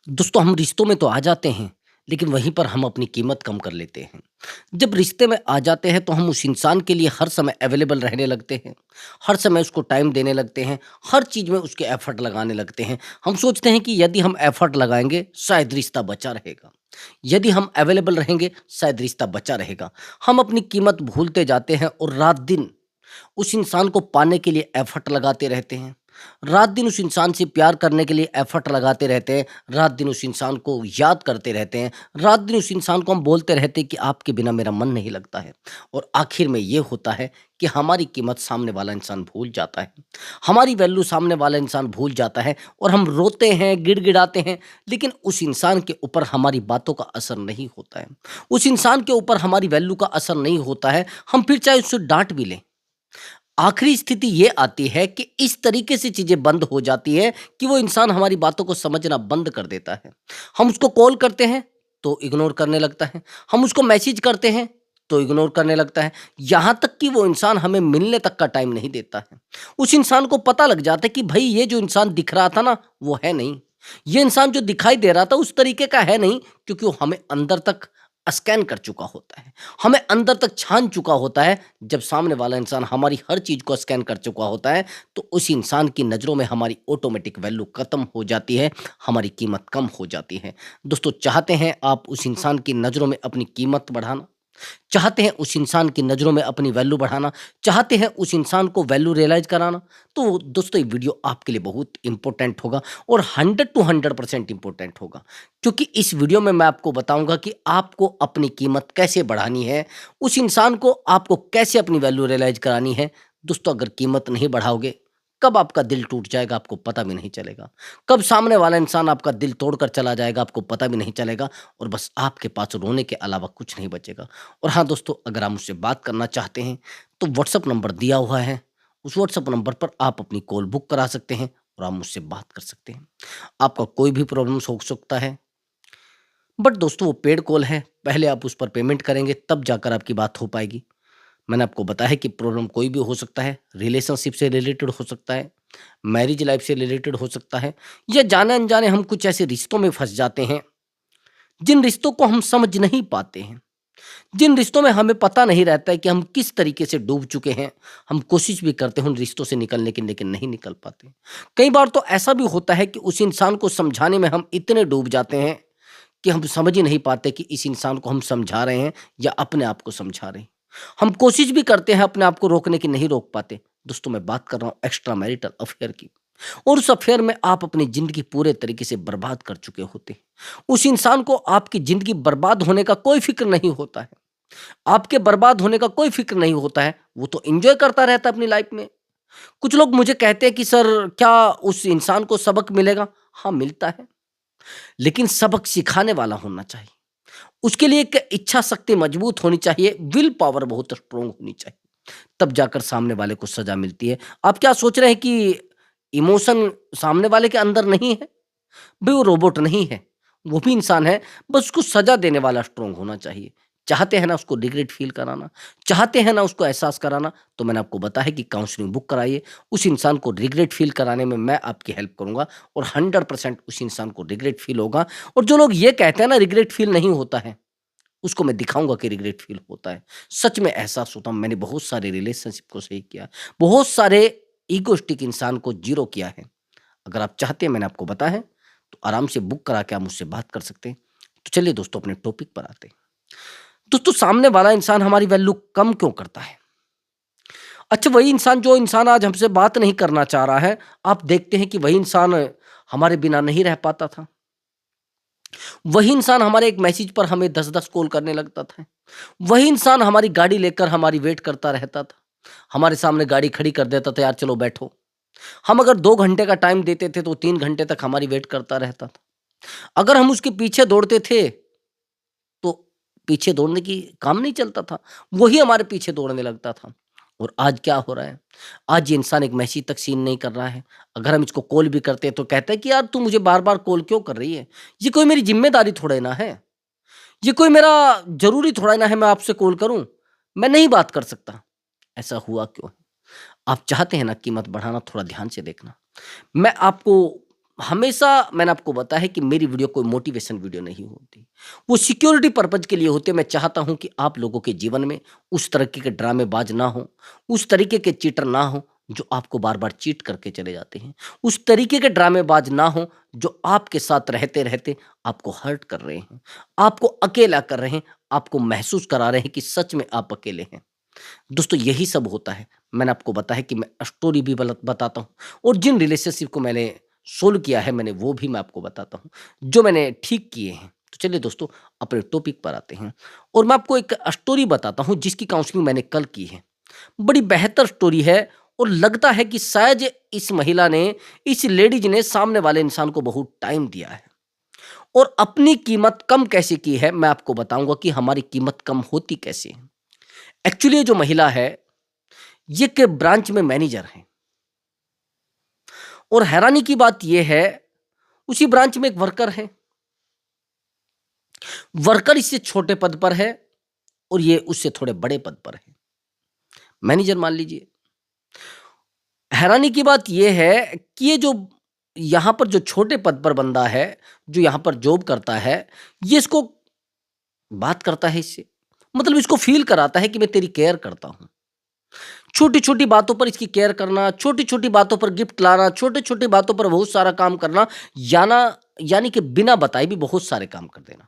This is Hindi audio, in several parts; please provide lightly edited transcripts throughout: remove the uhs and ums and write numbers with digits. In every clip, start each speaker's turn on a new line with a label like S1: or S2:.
S1: दोस्तों हम रिश्तों में तो आ जाते हैं, लेकिन वहीं पर हम अपनी कीमत कम कर लेते हैं। जब रिश्ते में आ जाते हैं तो हम उस इंसान के लिए हर समय अवेलेबल रहने लगते हैं, हर समय उसको टाइम देने लगते हैं, हर चीज़ में उसके एफर्ट लगाने लगते हैं। हम सोचते हैं कि यदि हम एफर्ट लगाएँगे शायद रिश्ता बचा रहेगा। यदि हम अवेलेबल रहेंगे शायद रिश्ता बचा रहेगा। हम अपनी कीमत भूलते जाते हैं और रात-दिन उस इंसान को पाने के लिए एफर्ट लगाते रहते हैं। रात-दिन उस इंसान से प्यार करने के लिए एफर्ट लगाते रहते हैं। रात-दिन उस इंसान को याद करते रहते हैं। रात-दिन उस इंसान को हम बोलते रहते हैं कि आपके बिना मेरा मन नहीं लगता है। और आखिर में ये होता है कि हमारी कीमत सामने वाला इंसान भूल जाता है। हमारी वैल्यू सामने वाला इंसान भूल जाता है और हम रोते हैं, गिड़गिड़ाते हैं, लेकिन उस इंसान के ऊपर हमारी बातों का असर नहीं होता है। उस इंसान के ऊपर हमारी वैल्यू का असर नहीं होता है। हम फिर चाहे उससे डाँट भी लें। आखिरी स्थिति ये आती है कि इस तरीके से चीज़ें बंद हो जाती है कि वो इंसान हमारी बातों को समझना बंद कर देता है। हम उसको कॉल करते हैं, तो इग्नोर करने लगता है। हम उसको मैसेज करते हैं, तो इग्नोर करने लगता है। यहाँ तक कि वो इंसान हमें मिलने तक का टाइम नहीं देता है। उस इंसान को पता लग जाता है कि भई ये जो इंसान दिख रहा था ना, वो है नहीं। ये इंसान जो दिखाई दे रहा था उस तरीके का है नहीं, क्योंकि वो हमें अंदर तक स्कैन कर चुका होता है। हमें अंदर तक छान चुका होता है। जब सामने वाला इंसान हमारी हर चीज़ को स्कैन कर चुका होता है, तो उस इंसान की नज़रों में हमारी ऑटोमेटिक वैल्यू खत्म हो जाती है, हमारी कीमत कम हो जाती है। दोस्तों चाहते हैं आप उस इंसान की नज़रों में अपनी कीमत बढ़ाना? चाहते हैं उस इंसान की नज़रों में अपनी वैल्यू बढ़ाना, चाहते हैं उस इंसान को वैल्यू रियलाइज़ कराना, तो दोस्तों ये वीडियो आपके लिए बहुत इम्पोर्टेंट होगा और 100 टू 100% इम्पोर्टेंट होगा। क्योंकि इस वीडियो में मैं आपको बताऊँगा कि आपको अपनी कीमत कैसे बढ़ानी है, उस इंसान को आपको कैसे अपनी वैल्यू रियलाइज़ करानी है। दोस्तों अगर कीमत नहीं बढ़ाओगे, कब आपका दिल टूट जाएगा आपको पता भी नहीं चलेगा। कब सामने वाला इंसान आपका दिल तोड़कर चला जाएगा आपको पता भी नहीं चलेगा और बस आपके पास रोने के अलावा कुछ नहीं बचेगा। और हाँ दोस्तों, अगर आप मुझसे बात करना चाहते हैं, तो व्हाट्सएप नंबर दिया हुआ है। उस व्हाट्सएप नंबर पर आप अपनी कॉल बुक करा सकते हैं और आप मुझसे बात कर सकते हैं। आपका कोई भी प्रॉब्लम्स हो सकता है, बट दोस्तों वो पेड कॉल है, पहले आप उस पर पेमेंट करेंगे तब जाकर आपकी बात हो पाएगी। मैंने आपको बताया है कि प्रॉब्लम कोई भी हो सकता है, रिलेशनशिप से रिलेटेड हो सकता है, मैरिज लाइफ से रिलेटेड हो सकता है, या जाने-अनजाने हम कुछ ऐसे रिश्तों में फँस जाते हैं, जिन रिश्तों को हम समझ नहीं पाते हैं। जिन रिश्तों में हमें पता नहीं रहता है कि हम किस तरीके से डूब चुके हैं, हम कोशिश भी करते हैं उन रिश्तों से निकलने की लेकिन नहीं निकल पाते। कई बार तो ऐसा भी होता है कि उस इंसान को समझाने में हम इतने डूब जाते हैं कि हम समझ ही नहीं पाते कि इस इंसान को हम समझा रहे हैं या अपने आप को समझा रहे हैं। हम कोशिश भी करते हैं अपने आप को रोकने की, नहीं रोक पाते। दोस्तों मैं बात कर रहा हूँ एक्स्ट्रा मैरिटल अफेयर की। और उस अफेयर में आप अपनी ज़िंदगी पूरे तरीके से बर्बाद कर चुके होते हैं। उस इंसान को आपकी ज़िंदगी बर्बाद होने का कोई फ़िक्र नहीं होता है। आपके बर्बाद होने का कोई फ़िक्र नहीं होता है, वो तो एन्जॉय करता रहता है अपनी लाइफ़ में। कुछ लोग मुझे कहते हैं कि सर क्या उस इंसान को सबक मिलेगा? हाँ, मिलता है, लेकिन सबक सिखाने वाला होना चाहिए। उसके लिए एक इच्छा शक्ति मजबूत होनी चाहिए, विल पावर बहुत स्ट्रॉन्ग होनी चाहिए, तब जाकर सामने वाले को सज़ा मिलती है। आप क्या सोच रहे हैं कि इमोशन सामने वाले के अंदर नहीं है? भई वो रोबोट नहीं है, वो भी इंसान है, बस उसको सज़ा देने वाला स्ट्रॉन्ग होना चाहिए। चाहते हैं ना उसको रिग्रेट फ़ील कराना, चाहते हैं ना उसको एहसास कराना, तो मैंने आपको बताया है कि काउंसलिंग बुक कराइए। उस इंसान को रिग्रेट फ़ील कराने में मैं आपकी हेल्प करूँगा और 100% उस इंसान को रिग्रेट फ़ील होगा। और जो लोग ये कहते हैं ना रिग्रेट फ़ील नहीं होता है, उसको मैं दिखाऊँगा कि रिग्रेट फ़ील होता है। सच में एहसास होता है, मैंने बहुत सारे रिलेशनशिप को सही किया, बहुत सारे इगोइस्टिक इंसान को ज़ीरो किया है। अगर आप चाहते हैं मैंने आपको बताया है, तो आराम से बुक करा के आप मुझसे बात कर सकते हैं। तो चलिए दोस्तों अपने टॉपिक पर आते हैं। दोस्तों सामने वाला इंसान हमारी वैल्यू कम क्यों करता है? अच्छा वही इंसान जो इंसान आज हमसे बात नहीं करना चाह रहा है, आप देखते हैं कि वही इंसान हमारे बिना नहीं रह पाता था। वही इंसान हमारे एक मैसेज पर हमें 10-10 कॉल करने लगता था। वही इंसान हमारी गाड़ी लेकर हमारी वेट करता रहता था। हमारे सामने गाड़ी खड़ी कर देता था, यार चलो बैठो। हम अगर 2 घंटे का टाइम देते थे तो 3 घंटे तक हमारी वेट करता रहता था। अगर हम उसके पीछे दौड़ते थे, तो पीछे दौड़ने की काम नहीं चलता था, वही हमारे पीछे दौड़ने लगता था। और आज क्या हो रहा है? आज ये इंसान एक मैसेज तक सीन नहीं कर रहा है। अगर हम इसको कॉल भी करते हैं तो कहता है कि यार तू मुझे बार-बार कॉल क्यों कर रही है? ये कोई मेरी ज़िम्मेदारी थोड़े ना है। ये कोई मेरा ज़रूरी थोड़ा ना है मैं आपसे कॉल करूँ। मैं नहीं बात कर सकता। ऐसा हुआ क्यों है? आप चाहते हैं ना कीमत बढ़ाना, थोड़ा ध्यान से देखना। मैं आपको हमेशा मैंने आपको बताया है कि मेरी वीडियो कोई मोटिवेशन वीडियो नहीं होती। वो सिक्योरिटी पर्पज़ के लिए होते हैं। मैं चाहता हूँ कि आप लोगों के जीवन में उस तरीके के ड्रामेबाज ना हों, उस तरीके के चीटर ना हों, जो आपको बार-बार चीट करके चले जाते हैं। उस तरीके के ड्रामेबाज ना हों, जो आपके साथ रहते-रहते आपको हर्ट कर रहे हैं, आपको अकेला कर रहे हैं, आपको महसूस करा रहे हैं कि सच में आप अकेले हैं। दोस्तों यही सब होता है। मैंने आपको बताया है कि मैं स्टोरी भी बलत बताता हूँ और जिन रिलेशनशिप को मैंने सोल्व किया है मैंने वो भी मैं आपको बताता हूँ, जो मैंने ठीक किए हैं। तो चलिए दोस्तों अपने टॉपिक पर आते हैं और मैं आपको एक स्टोरी बताता हूँ जिसकी काउंसलिंग मैंने कल की है। बड़ी बेहतर स्टोरी है और लगता है कि शायद इस महिला ने, इस लेडीज़ ने सामने वाले इंसान को बहुत टाइम दिया है और अपनी कीमत कम कैसे की है, मैं आपको बताऊँगा कि हमारी कीमत कम होती कैसे है। एक्चुअली ये जो महिला है, ये एक ब्रांच में मैनेजर है और हैरानी की बात ये है, उसी ब्रांच में एक वर्कर है। वर्कर इससे छोटे पद पर है और ये उससे थोड़े बड़े पद पर है। मैनेजर मान लीजिए। हैरानी की बात ये है कि ये जो यहाँ पर जो छोटे पद पर बंदा है, जो यहाँ पर जॉब करता है, ये इसको बात करता है इससे। मतलब इसको फ़ील कराता है कि मैं तेरी केयर करता हूँ। छोटी-छोटी बातों पर इसकी केयर करना, छोटी-छोटी बातों पर गिफ्ट लाना, छोटी-छोटी बातों पर बहुत सारा काम करना, याना यानी कि बिना बताए भी बहुत सारे काम कर देना।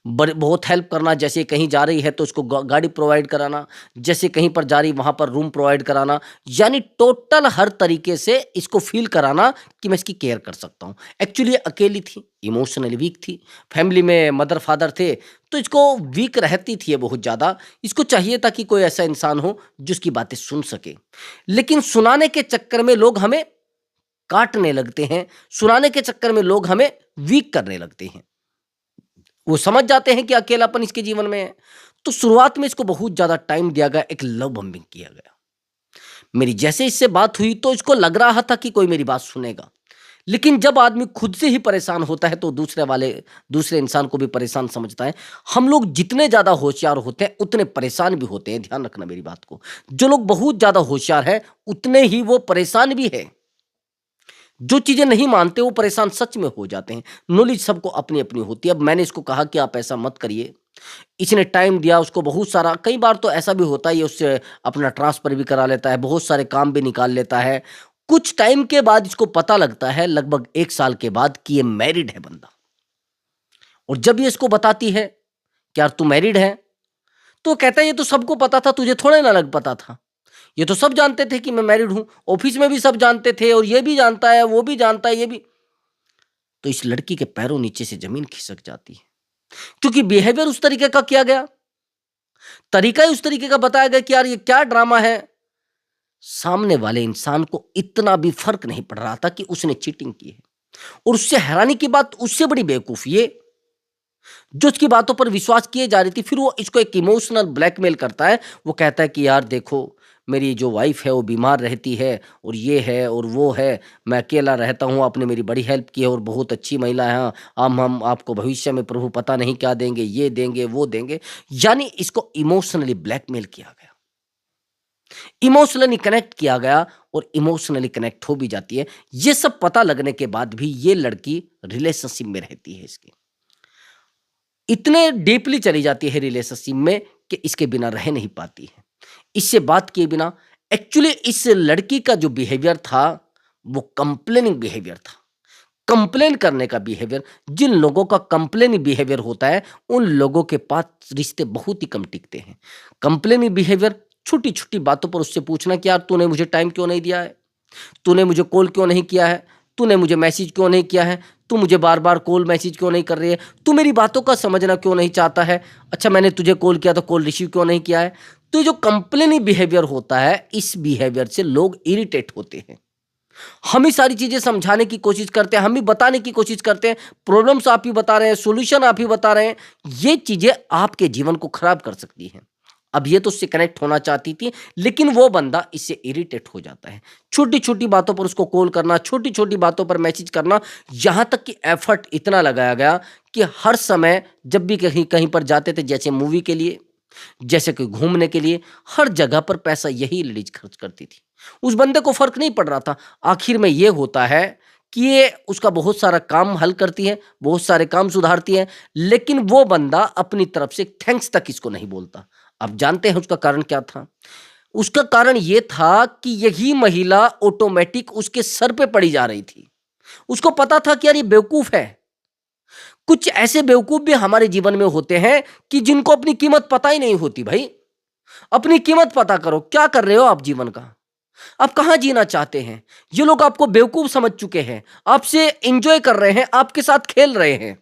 S1: बड़े बहुत हेल्प करना, जैसे कहीं जा रही है तो उसको गाड़ी प्रोवाइड कराना, जैसे कहीं पर जा रही वहाँ पर रूम प्रोवाइड कराना, यानी टोटल हर तरीके से इसको फ़ील कराना कि मैं इसकी केयर कर सकता हूँ। एक्चुअली ये अकेली थी, इमोशनली वीक थी, फैमिली में मदर-फादर थे, तो इसको वीक रहती थी ये बहुत ज़्यादा। इसको चाहिए था कि कोई ऐसा इंसान हो जो उसकी बातें सुन सके। लेकिन सुनाने के चक्कर में लोग हमें काटने लगते हैं, सुनाने के चक्कर में लोग हमें वीक करने लगते हैं। वो समझ जाते हैं कि अकेलापन इसके जीवन में है। तो शुरुआत में इसको बहुत ज़्यादा टाइम दिया गया, एक लव बम्बिंग किया गया। मेरी जैसे इससे बात हुई तो इसको लग रहा था कि कोई मेरी बात सुनेगा। लेकिन जब आदमी खुद से ही परेशान होता है तो दूसरे इंसान को भी परेशान समझता है। हम लोग जितने ज़्यादा होशियार होते हैं उतने परेशान भी होते हैं, ध्यान रखना मेरी बात को। जो लोग बहुत ज़्यादा होशियार हैं उतने ही वो परेशान भी हैं। जो चीज़ें नहीं मानते वो परेशान सच में हो जाते हैं। नॉलेज सबको अपनी-अपनी होती है। अब मैंने इसको कहा कि आप ऐसा मत करिए। इसने टाइम दिया उसको बहुत सारा, कई बार तो ऐसा भी होता है ये उससे अपना ट्रांसफ़र भी करा लेता है, बहुत सारे काम भी निकाल लेता है। कुछ टाइम के बाद इसको पता लगता है, लगभग 1 साल के बाद, कि ये मैरिड है बंदा। और जब ये इसको बताती है कि यार तू मैरिड है, तो कहता है ये तो सबको पता था, तुझे थोड़े ना लग पता था। ये तो सब जानते थे कि मैं मैरिड हूँ, ऑफ़िस में भी सब जानते थे और ये भी जानता है, वो भी जानता है, ये भी। तो इस लड़की के पैरों नीचे से ज़मीन खिसक जाती है, क्योंकि बिहेवियर उस तरीके का किया गया, तरीका ही उस तरीके का बताया गया कि यार ये क्या ड्रामा है। सामने वाले इंसान को इतना भी फ़र्क नहीं पड़ रहा था कि उसने चीटिंग की है और उससे हैरानी की बात, उससे बड़ी बेवकूफ़ ये, जो उसकी बातों पर विश्वास किए जा रही थी, फिर वो इसको एक इमोशनल ब्लैकमेल करता है। वो कहता है कि यार देखो, मेरी जो वाइफ़ है वो बीमार रहती है और ये है और वो है, मैं अकेला रहता हूँ, आपने मेरी बड़ी हेल्प की है और बहुत अच्छी महिला है। हम आपको भविष्य में प्रभु पता नहीं क्या देंगे, ये देंगे, वो देंगे। यानी इसको इमोशनली ब्लैकमेल किया गया, इमोशनली कनेक्ट किया गया और इमोशनली कनेक्ट हो भी जाती है। ये सब पता लगने के बाद भी ये लड़की रिलेशनशिप में रहती है इसके। इतने डीपली चली जाती है रिलेशनशिप में कि इसके बिना रह नहीं पाती है। इससे बात किए बिना, एक्चुअली इस लड़की का जो बिहेवियर था वो कंप्लेनिंग बिहेवियर था। कंप्लेन करने का बिहेवियर, जिन लोगों का कंप्लेनिंग बिहेवियर होता है उन लोगों के पास रिश्ते बहुत ही कम टिकते हैं। कंप्लेनिंग बिहेवियर, छोटी-छोटी बातों पर उससे पूछना कि यार तूने मुझे टाइम क्यों नहीं दिया है? तूने मुझे कॉल क्यों नहीं किया है? तूने मुझे मैसेज क्यों नहीं किया है? तू मुझे बार-बार कॉल मैसेज क्यों नहीं कर रही है? तू मेरी बातों का समझना क्यों नहीं चाहता है? अच्छा मैंने तुझे कॉल किया तो कॉल रिसीव क्यों नहीं किया है? तो ये जो कंप्लेनिंग बिहेवियर होता है, इस बिहेवियर से लोग इरिटेट होते हैं। हम ही सारी चीज़ें समझाने की कोशिश करते हैं, हम ही बताने की कोशिश करते हैं, प्रॉब्लम्स आप ही बता रहे हैं, सॉल्यूशन आप ही बता रहे हैं। ये चीज़ें आपके जीवन को खराब कर सकती हैं। अब ये तो उससे कनेक्ट होना चाहती थी, लेकिन वो बंदा इससे इरिटेट हो जाता है। छोटी-छोटी बातों पर उसको कॉल करना, छोटी-छोटी बातों पर मैसेज करना, यहाँ तक कि एफर्ट इतना लगाया गया कि हर समय जब भी कहीं कहीं पर जाते थे, जैसे मूवी के लिए, जैसे कि घूमने के लिए, हर जगह पर पैसा यही लेडीज़ खर्च करती थी। उस बंदे को फ़र्क नहीं पड़ रहा था। आखिर में ये होता है कि ये उसका बहुत सारा काम हल करती है, बहुत सारे काम सुधारती है, लेकिन वो बंदा अपनी तरफ से थैंक्स तक इसको नहीं बोलता। आप जानते हैं उसका कारण क्या था? उसका कारण ये था कि यही महिला ऑटोमेटिक उसके सर पे पड़ी जा रही थी। उसको पता था कि यार ये बेवकूफ़ है। कुछ ऐसे बेवकूफ़ भी हमारे जीवन में होते हैं कि जिनको अपनी कीमत पता ही नहीं होती भाई। अपनी कीमत पता करो, क्या कर रहे हो आप जीवन का? आप कहाँ जीना चाहते हैं? ये लोग आपको बेवकूफ़ समझ चुके हैं, आपसे एन्जॉय कर रहे हैं, आपके साथ खेल रहे हैं।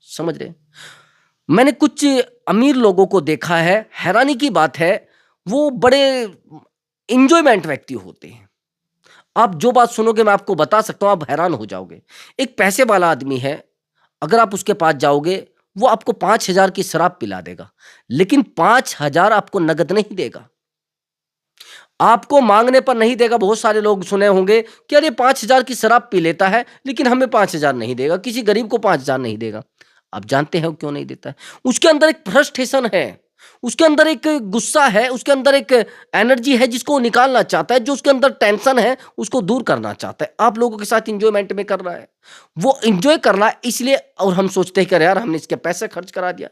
S1: समझ रहे हैं? मैंने कुछ अमीर लोगों को देखा है, हैरानी की बात है, वो बड़े एन्जॉयमेंट व्यक्ति होते हैं। आप जो बात सुनोगे मैं आपको बता सकता हूँ, आप हैरान हो जाओगे। एक पैसे वाला आदमी है, अगर आप उसके पास जाओगे, वो आपको 5,000 की शराब पिला देगा, लेकिन 5,000 आपको नगद नहीं देगा। आपको माँगने पर नहीं देगा। बहुत सारे लोग सुने होंगे कि अरे 5,000 की शराब पी लेता है, लेकिन हमें 5,000 नहीं देगा, किसी गरीब को 5,000 नहीं देगा। आप जानते हैं वो क्यों नहीं देता है? उसके अंदर एक फ्रस्ट्रेशन है, उसके अंदर एक गुस्सा है, उसके अंदर एक एनर्जी है जिसको वो निकालना चाहता है, जो उसके अंदर टेंशन है, उसको दूर करना चाहता है। आप लोगों के साथ एन्जॉयमेंट में कर रहा है। वो एन्जॉय कर रहा है इसलिए, और हम सोचते हैं कि अरे यार हमने इसके पैसे खर्च करा दिया।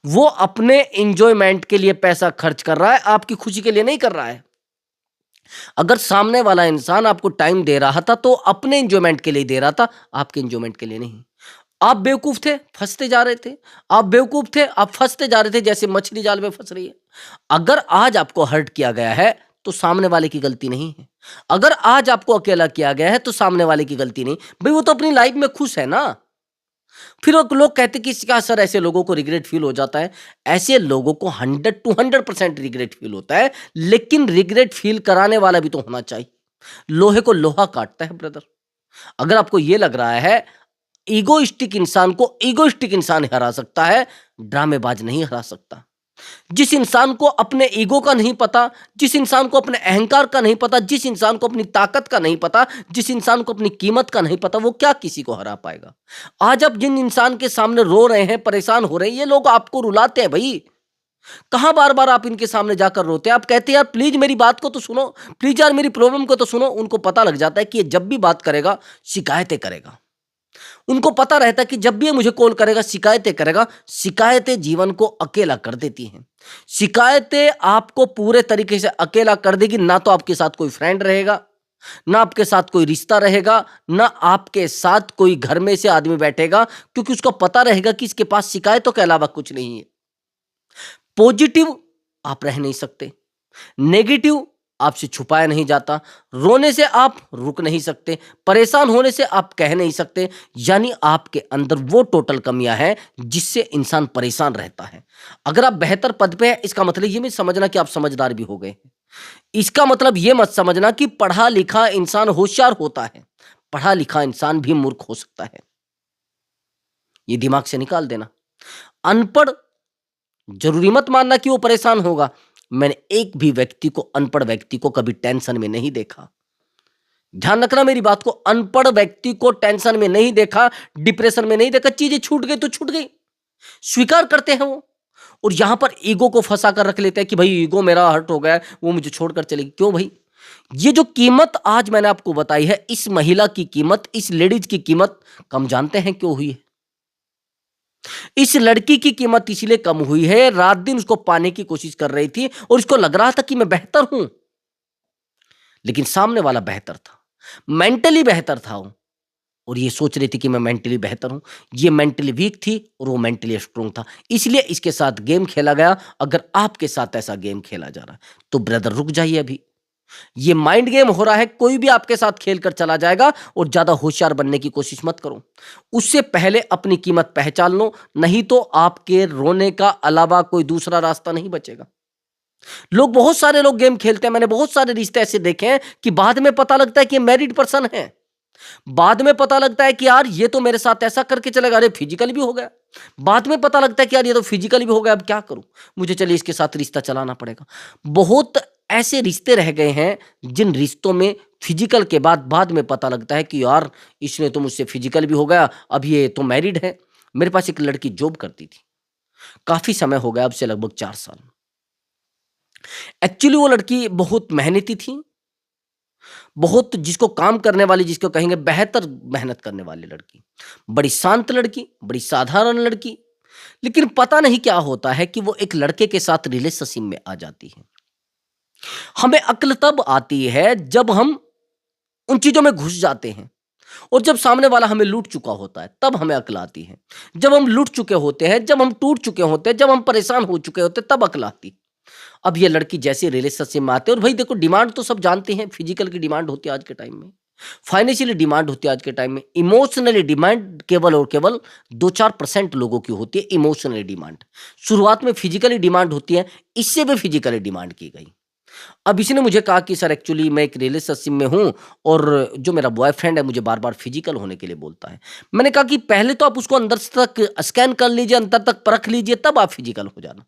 S1: वो अपने एन्जॉयमेंट के लिए पैसा खर्च कर रहा है, आपकी खुशी के लिए नहीं कर रहा है। अगर सामने वाला इंसान आपको टाइम दे रहा था तो अपने एंजॉयमेंट के लिए दे रहा था, आपके एंजॉयमेंट के लिए नहीं। आप बेवकूफ थे, फंसते जा रहे थे। आप बेवकूफ थे, आप फंसते जा रहे थे, जैसे मछली जाल में फंस रही है। अगर आज आपको हर्ट किया गया है तो सामने वाले की गलती नहीं है। अगर आज आपको अकेला किया गया है तो सामने वाले की गलती नहीं। भाई वो तो अपनी लाइफ में खुश है ना। फिर वो लोग कहते कि इसका असर, ऐसे लोगों को रिग्रेट फील हो जाता है। ऐसे लोगों को 100 टू 100% रिग्रेट फील होता है, लेकिन रिग्रेट फील कराने वाला भी तो होना चाहिए। लोहे को लोहा काटता है ब्रदर। अगर आपको ये लग रहा है ईगोइस्टिक इंसान को ईगोइस्टिक इंसान हरा सकता है, ड्रामेबाज नहीं हरा सकता। जिस इंसान को अपने ईगो का नहीं पता, जिस इंसान को अपने अहंकार का नहीं पता, जिस इंसान को अपनी ताकत का नहीं पता, जिस इंसान को अपनी कीमत का नहीं पता, वो क्या किसी को हरा पाएगा? आज आप जिन इंसान के सामने रो रहे हैं, परेशान हो रहे हैं, ये लोग आपको रुलाते हैं भाई। कहाँ बार-बार आप इनके सामने जाकर रोते हैं? आप कहते हैं यार प्लीज़ मेरी बात को तो सुनो, प्लीज़ यार मेरी प्रॉब्लम को तो सुनो। उनको पता लग जाता है कि ये जब भी बात करेगा, शिकायतें करेगा। उनको पता रहता है कि जब भी ये मुझे कॉल करेगा, शिकायतें करेगा। शिकायतें जीवन को अकेला कर देती हैं। शिकायतें आपको पूरे तरीके से अकेला कर देगी। ना तो आपके साथ कोई फ्रेंड रहेगा, ना आपके साथ कोई रिश्ता रहेगा, ना आपके साथ कोई घर में से आदमी बैठेगा, क्योंकि उसको पता रहेगा कि इसके पास शिकायतों के अलावा कुछ नहीं है। पॉजिटिव आप रह नहीं सकते, नेगेटिव आपसे छुपाया नहीं जाता, रोने से आप रुक नहीं सकते, परेशान होने से आप कह नहीं सकते। यानी आपके अंदर वो टोटल कमियां हैं जिससे इंसान परेशान रहता है। अगर आप बेहतर पद पे हैं, इसका मतलब ये मत समझना कि आप समझदार भी हो गए हैं। इसका मतलब ये मत समझना कि पढ़ा लिखा इंसान होशियार होता है। पढ़ा लिखा इंसान भी मूर्ख हो सकता है। ये दिमाग से निकाल देना। अनपढ़ जरूरी मत मानना कि वो परेशान होगा। मैंने एक भी व्यक्ति को, अनपढ़ व्यक्ति को कभी टेंशन में नहीं देखा। ध्यान रखना मेरी बात को, अनपढ़ व्यक्ति को टेंशन में नहीं देखा, डिप्रेशन में नहीं देखा। चीजें छूट गई तो छूट गई, स्वीकार करते हैं वो। और यहां पर ईगो को फंसा कर रख लेते हैं कि भाई ईगो मेरा हर्ट हो गया है, वो मुझे छोड़कर चलेगी। क्यों भाई? ये जो कीमत आज मैंने आपको बताई है, इस महिला की कीमत, इस लेडीज की कीमत कम जानते हैं क्यों हुई है? इस लड़की की कीमत इसलिए कम हुई है, रात दिन उसको पाने की कोशिश कर रही थी और इसको लग रहा था कि मैं बेहतर हूं, लेकिन सामने वाला बेहतर था, मेंटली बेहतर था वो। और ये सोच रही थी कि मैं मेंटली बेहतर हूं। ये मेंटली वीक थी और वो मेंटली स्ट्रोंग था, इसलिए इसके साथ गेम खेला गया। अगर आपके साथ ऐसा गेम खेला जा रहा है तो ब्रदर रुक जाइए अभी। ये माइंड गेम हो रहा है, कोई भी आपके साथ खेल कर चला जाएगा। और ज्यादा होशियार बनने की कोशिश मत करो, उससे पहले अपनी कीमत पहचान लो, नहीं तो आपके रोने का अलावा कोई दूसरा रास्ता नहीं बचेगा। लोग, बहुत सारे लोग गेम खेलते हैं। मैंने बहुत सारे रिश्ते ऐसे देखे हैं कि बाद में पता लगता है कि मैरिड पर्सन है। बाद में पता लगता है कि यार ये तो मेरे साथ ऐसा करके चलेगा, अरे फिजिकल भी हो गया। बाद में पता लगता है कि यार ये तो फिजिकल भी हो गया, अब क्या करूं, मुझे चलिए इसके साथ रिश्ता चलाना पड़ेगा। बहुत ऐसे रिश्ते रह गए हैं जिन रिश्तों में फिजिकल के बाद में पता लगता है कि यार इसने तो मुझसे फिजिकल भी हो गया, अब ये तो मैरिड है। मेरे पास एक लड़की जॉब करती थी, काफी समय हो गया, अब से लगभग 4 साल। एक्चुअली वो लड़की बहुत मेहनती थी, बहुत जिसको काम करने वाली, जिसको कहेंगे बेहतर मेहनत करने वाली लड़की, बड़ी शांत लड़की, बड़ी साधारण लड़की, लेकिन पता नहीं क्या होता है कि वो एक लड़के के साथ रिलेशनशिप में आ जाती है। हमें अक्ल तब आती है जब हम उन चीजों में घुस जाते हैं, और जब सामने वाला हमें लूट चुका होता है तब हमें अक्ल आती है। जब हम लूट चुके होते हैं, जब हम टूट चुके होते हैं, जब हम परेशान हो चुके होते हैं, तब अक्ल आती है। अब ये लड़की जैसे रिलेशनशिप में आते हैं, और भाई देखो डिमांड तो सब जानते हैं, फिजिकल की डिमांड होती है आज के टाइम में, फाइनेंशियली डिमांड होती है आज के टाइम में, इमोशनली डिमांड केवल और केवल 2-4% लोगों की होती है इमोशनली डिमांड। शुरुआत में फिजिकली डिमांड होती है, इससे भी फिजिकली डिमांड की गई। अब इसने मुझे कहा कि सर एक्चुअली मैं एक रिलेशनशिप में हूँ, और जो मेरा बॉयफ्रेंड है मुझे बार-बार फिजिकल होने के लिए बोलता है। मैंने कहा कि पहले तो आप उसको अंदर तक स्कैन कर लीजिए, अंदर तक परख लीजिए, तब आप फिजिकल हो जाना।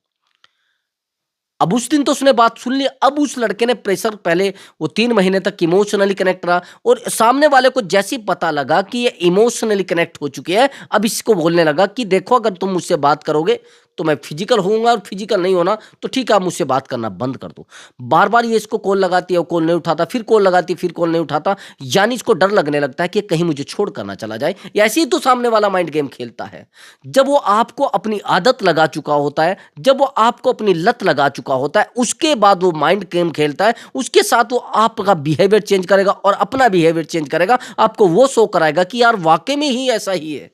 S1: अब उस दिन तो उसने बात सुन ली, अब उस लड़के ने प्रेशर, पहले वो 3 महीने तक इमोशनली कनेक्ट रहा, और सामने वाले को जैसे ही पता लगा कि ये इमोशनली कनेक्ट हो चुके हैं, अब इसको बोलने लगा कि देखो अगर तुम मुझसे बात करोगे तो मैं फिजिकल होऊंगा, और फिजिकल नहीं होना तो ठीक है, आप मुझसे बात करना बंद कर दो। बार बार ये इसको कॉल लगाती है, वो कॉल नहीं उठाता, फिर कॉल लगाती है, फिर कॉल नहीं उठाता, यानी इसको डर लगने लगता है कि कहीं मुझे छोड़ कर ना चला जाए। ऐसे ही तो सामने वाला माइंड गेम खेलता है। जब वो आपको अपनी आदत लगा चुका होता है, जब वो आपको अपनी लत लगा चुका होता है, उसके बाद वो माइंड गेम खेलता है, उसके साथ वो आपका बिहेवियर चेंज करेगा और अपना बिहेवियर चेंज करेगा, आपको वो शो कराएगा कि यार वाकई में ही ऐसा ही है।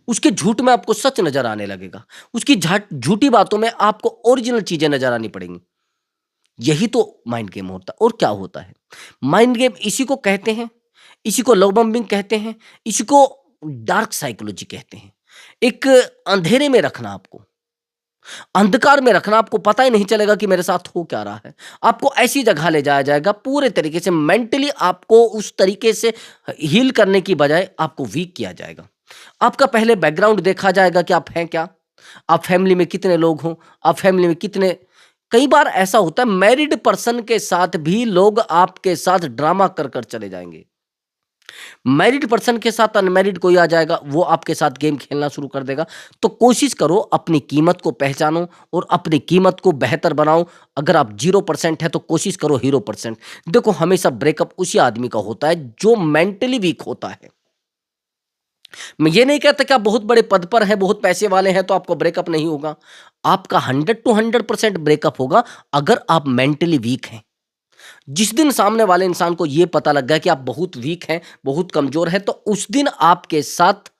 S1: उसके झूठ में आपको सच नजर आने लगेगा, उसकी झूठी बातों में आपको ओरिजिनल चीजें नजर आनी पड़ेंगी। यही तो माइंड गेम होता है। और क्या होता है माइंड गेम? इसी को कहते हैं, इसी को लव बम्बिंग कहते हैं, इसी को डार्क साइकोलॉजी कहते हैं। एक अंधेरे में रखना आपको, अंधकार में रखना, आपको पता ही नहीं चलेगा कि मेरे साथ हो क्या रहा है। आपको ऐसी जगह ले जाया जाएगा, पूरे तरीके से मेंटली आपको उस तरीके से हील करने की बजाय आपको वीक किया जाएगा। आपका पहले बैकग्राउंड देखा जाएगा कि आप हैं क्या, आप फैमिली में कितने लोग हो, आप फैमिली में कितने, कई बार ऐसा होता है मैरिड पर्सन के साथ भी लोग आपके साथ ड्रामा कर कर चले जाएंगे। मैरिड पर्सन के साथ अनमैरिड कोई आ जाएगा, वो आपके साथ गेम खेलना शुरू कर देगा। तो कोशिश करो, अपनी कीमत को पहचानो और अपनी कीमत को बेहतर बनाओ। अगर आप 0% है तो कोशिश करो 0%। देखो हमेशा ब्रेकअप उसी आदमी का होता है जो मेंटली वीक होता है। मैं ये नहीं कहता कि आप बहुत बड़े पद पर हैं, बहुत पैसे वाले हैं तो आपको ब्रेकअप नहीं होगा। आपका 100 to 100% ब्रेकअप होगा अगर आप मेंटली वीक हैं। जिस दिन सामने वाले इंसान को यह पता लग गया कि आप बहुत वीक हैं, बहुत कमजोर हैं, तो उस दिन आपके साथ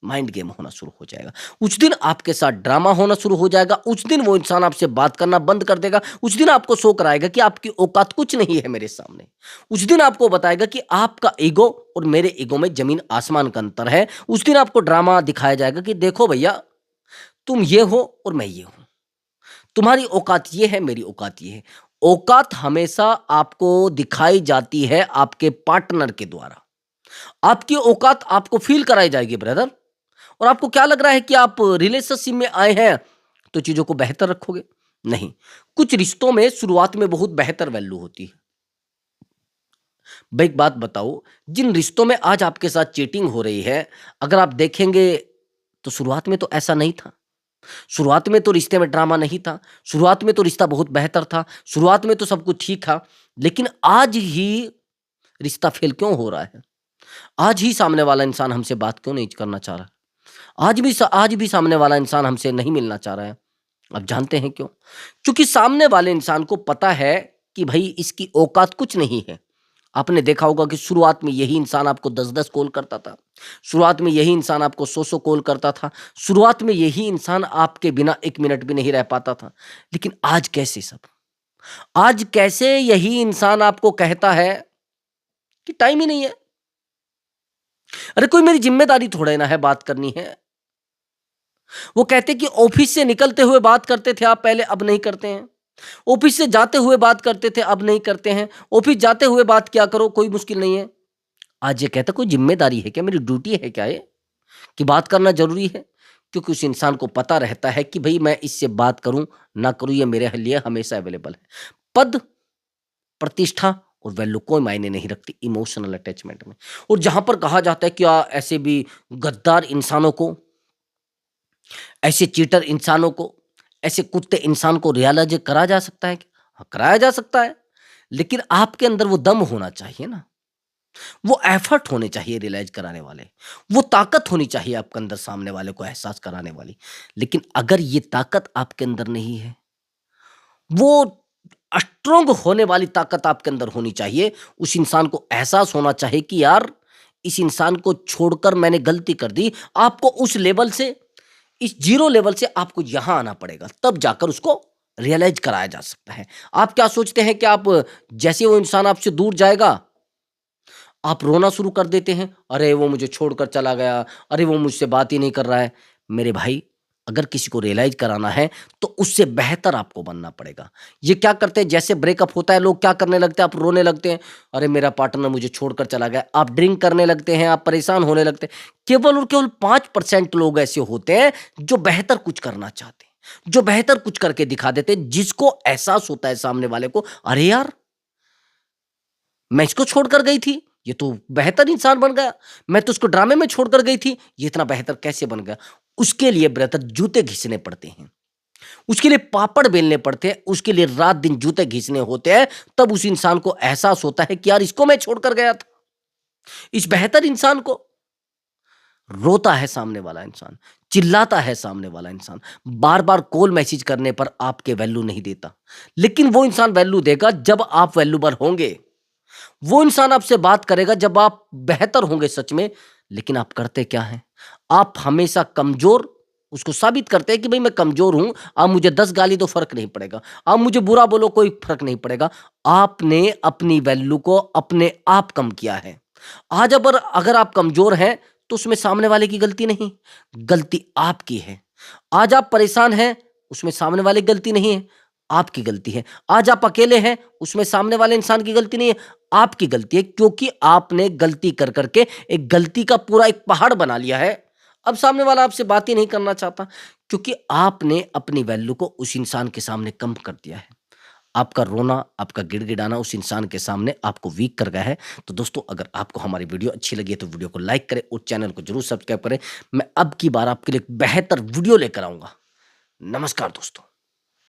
S1: माइंड गेम होना शुरू हो जाएगा। उस दिन आपके साथ ड्रामा होना शुरू हो जाएगा। उस दिन वो इंसान आपसे बात करना बंद कर देगा। उस दिन आपको शो कराएगा कि आपकी औकात कुछ नहीं है मेरे सामने। उस दिन आपको बताएगा कि आपका ईगो और मेरे ईगो में जमीन आसमान का अंतर है। उस दिन आपको ड्रामा दिखाया जाएगा कि देखो भैया, तुम ये हो और मैं ये हूं, तुम्हारी औकात ये है, मेरी औकात ये है। औकात हमेशा आपको दिखाई जाती है आपके पार्टनर के द्वारा। आपकी औकात आपको फील कराई जाएगी ब्रदर। और आपको क्या लग रहा है कि आप रिलेशनशिप में आए हैं तो चीजों को बेहतर रखोगे? नहीं। कुछ रिश्तों में शुरुआत में बहुत बेहतर वैल्यू होती है। भाई एक बात बताओ, जिन रिश्तों में आज आपके साथ चीटिंग हो रही है, अगर आप देखेंगे तो शुरुआत में तो ऐसा नहीं था। शुरुआत में तो रिश्ते में ड्रामा नहीं था, शुरुआत में तो रिश्ता बहुत बेहतर था, शुरुआत में तो सब कुछ ठीक था। लेकिन आज ही रिश्ता फेल क्यों हो रहा है? आज ही सामने वाला इंसान हमसे बात क्यों नहीं करना चाह रहा? आज भी सामने वाला इंसान हमसे नहीं मिलना चाह रहा है। अब जानते हैं क्यों? क्योंकि सामने वाले इंसान को पता है कि भाई इसकी औकात कुछ नहीं है। आपने देखा होगा कि शुरुआत में यही इंसान आपको 10-10 कॉल करता था। शुरुआत में यही इंसान आपको 100-100 कॉल करता था। शुरुआत में यही इंसान आपके बिना 1 मिनट भी नहीं रह पाता था। लेकिन आज कैसे सब? आज कैसे यही इंसान आपको कहता है कि टाइम ही नहीं है? अरे कोई मेरी ज़िम्मेदारी थोड़े ना है बात करनी है। वो कहते कि ऑफिस से निकलते हुए बात करते थे आप पहले, अब नहीं करते हैं। ऑफिस से जाते हुए बात करते थे, अब नहीं करते हैं। ऑफिस जाते हुए बात किया करो, कोई मुश्किल नहीं है। आज ये कहता कोई ज़िम्मेदारी है क्या? मेरी ड्यूटी है क्या ये? कि बात करना ज़रूरी है? क्योंकि उस इंसान को पता रहता है कि भई मैं इससे बात करूँ, ना करूँ, ये मेरे लिए हमेशा अवेलेबल है। पद, प्रतिष्ठा और वैल्यू कोई मायने नहीं रखती इमोशनल अटैचमेंट में। और जहाँ पर कहा जाता है कि ऐसे भी गद्दार इंसानों को, ऐसे चीटर इंसानों को, ऐसे कुत्ते इंसान को रियलाइज़ करा जा सकता है क्या? हाँ, कराया जा सकता है। लेकिन आपके अंदर वो दम होना चाहिए ना, वो एफर्ट होने चाहिए रियलाइज कराने वाले, वो ताकत होनी चाहिए आपके अंदर सामने वाले को एहसास कराने वाली। लेकिन अगर ये ताकत आपके अंदर नहीं है, वो स्ट्रोंग होने वाली ताकत आपके अंदर होनी चाहिए। उस इंसान को एहसास होना चाहिए कि यार इस इंसान को छोड़कर मैंने गलती कर दी। आपको उस लेवल से, इस जीरो लेवल से आपको यहां आना पड़ेगा, तब जाकर उसको रियलाइज कराया जा सकता है। आप क्या सोचते हैं कि आप जैसे वो इंसान आपसे दूर जाएगा, आप रोना शुरू कर देते हैं, अरे वो मुझे छोड़कर चला गया, अरे वो मुझसे बात ही नहीं कर रहा है। मेरे भाई, अगर किसी को रियलाइज कराना है तो उससे बेहतर आपको बनना पड़ेगा। ये क्या करते हैं, जैसे ब्रेकअप होता है लोग क्या करने लगते हैं, आप रोने लगते हैं, अरे मेरा पार्टनर मुझे छोड़कर चला गया, आप ड्रिंक करने लगते हैं, आप परेशान होने लगते हैं। केवल और केवल 5% लोग ऐसे होते हैं जो बेहतर कुछ करना चाहते हैं, जो बेहतर कुछ करके दिखा देते हैं, जिसको एहसास होता है सामने वाले को, अरे यार मैं इसको छोड़कर गई थी, ये तो बेहतर इंसान बन गया। मैं तो उसको ड्रामे में छोड़कर गई थी, ये इतना बेहतर कैसे बन गया? उसके लिए ब्रदर जूते घिसने पड़ते हैं, उसके लिए पापड़ बेलने पड़ते हैं, उसके लिए रात दिन जूते घिसने होते हैं, तब उस इंसान को एहसास होता है कि यार इसको मैं छोड़कर गया था। इस बेहतर इंसान को रोता है सामने वाला इंसान, चिल्लाता है सामने वाला इंसान, बार-बार कॉल मैसेज करने पर आपके वैल्यू नहीं देता। लेकिन वो इंसान वैल्यू देगा जब आप वैल्यूएबल होंगे। वो इंसान आपसे बात करेगा जब आप बेहतर होंगे सच में। लेकिन आप करते क्या हैं? आप हमेशा कमज़ोर उसको साबित करते हैं कि भई मैं कमज़ोर हूँ, आप मुझे 10 गाली दो फ़र्क नहीं पड़ेगा, आप मुझे बुरा बोलो कोई फ़र्क नहीं पड़ेगा। आपने अपनी वैल्यू को अपने आप कम किया है। आज अगर आप कमज़ोर हैं, तो उसमें सामने वाले की गलती नहीं, गलती आपकी है। आज आप परेशान हैं, उसमें सामने वाले की गलती नहीं है, आपकी गलती है। आज आप अकेले हैं, उसमें सामने वाले इंसान की गलती नहीं है, आपकी गलती है, क्योंकि आपने गलती कर करके एक गलती का पूरा एक पहाड़ बना लिया है। अब सामने वाला आपसे बात ही नहीं करना चाहता, क्योंकि आपने अपनी वैल्यू को उस इंसान के सामने कम कर दिया है। आपका रोना, आपका गिड़गिड़ाना उस इंसान के सामने आपको वीक कर गया है। तो दोस्तों, अगर आपको हमारी वीडियो अच्छी लगी है तो वीडियो को लाइक करें और चैनल को ज़रूर सब्सक्राइब करें। मैं अब की बार आपके लिए एक बेहतर वीडियो लेकर आऊँगा। नमस्कार दोस्तों।